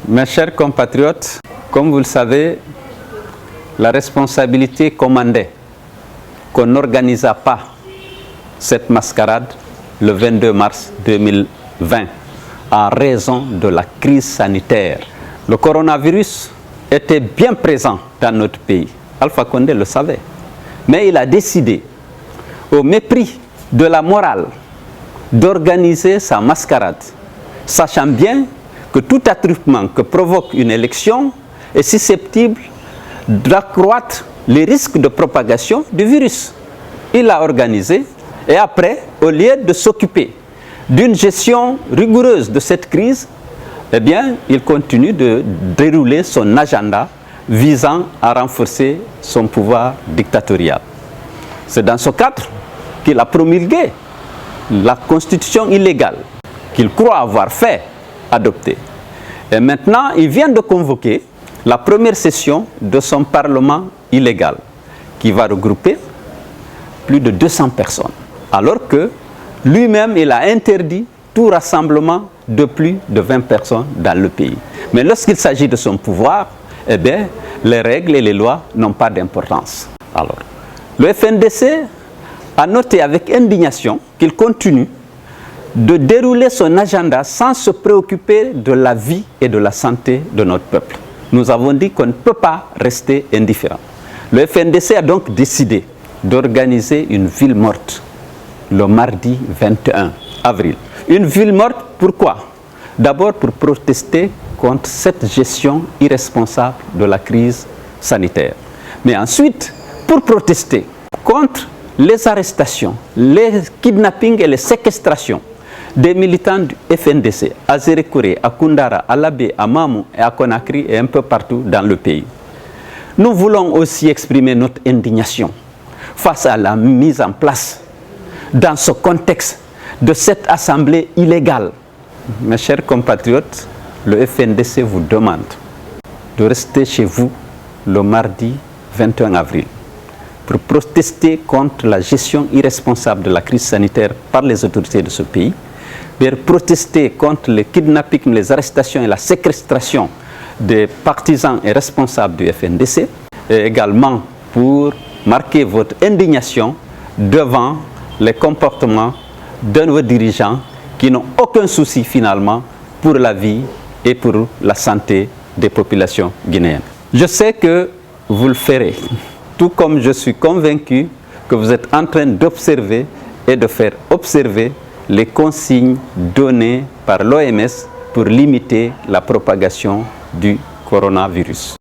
Mes chers compatriotes, comme vous le savez, la responsabilité commandait qu'on n'organisa pas cette mascarade le 22 mars 2020 en raison de la crise sanitaire. Le coronavirus était bien présent dans notre pays. Alpha Condé le savait. Mais il a décidé, au mépris de la morale, d'organiser sa mascarade, sachant bien que tout attroupement que provoque une élection est susceptible d'accroître les risques de propagation du virus. Il l'a organisé et après, au lieu de s'occuper d'une gestion rigoureuse de cette crise, eh bien, il continue de dérouler son agenda visant à renforcer son pouvoir dictatorial. C'est dans ce cadre qu'il a promulgué la constitution illégale qu'il croit avoir fait adopter. Et maintenant, il vient de convoquer la première session de son parlement illégal qui va regrouper plus de 200 personnes. Alors que lui-même, il a interdit tout rassemblement de plus de 20 personnes dans le pays. Mais lorsqu'il s'agit de son pouvoir, eh bien, les règles et les lois n'ont pas d'importance. Alors, le FNDC a noté avec indignation qu'il continue de dérouler son agenda sans se préoccuper de la vie et de la santé de notre peuple. Nous avons dit qu'on ne peut pas rester indifférent. Le FNDC a donc décidé d'organiser une ville morte le mardi 21 avril. Une ville morte, pourquoi? D'abord pour protester contre cette gestion irresponsable de la crise sanitaire. Mais ensuite, pour protester contre les arrestations, les kidnappings et les séquestrations des militants du FNDC à Zérékouré, à Koundara, à Labé, à Mamou et à Conakry et un peu partout dans le pays. Nous voulons aussi exprimer notre indignation face à la mise en place dans ce contexte de cette assemblée illégale. Mes chers compatriotes, le FNDC vous demande de rester chez vous le mardi 21 avril pour protester contre la gestion irresponsable de la crise sanitaire par les autorités de ce pays, pour protester contre les kidnappings, les arrestations et la séquestration des partisans et responsables du FNDC, et également pour marquer votre indignation devant les comportements de nos dirigeants qui n'ont aucun souci finalement pour la vie et pour la santé des populations guinéennes. Je sais que vous le ferez, tout comme je suis convaincu que vous êtes en train d'observer et de faire observer les consignes données par l'OMS pour limiter la propagation du coronavirus.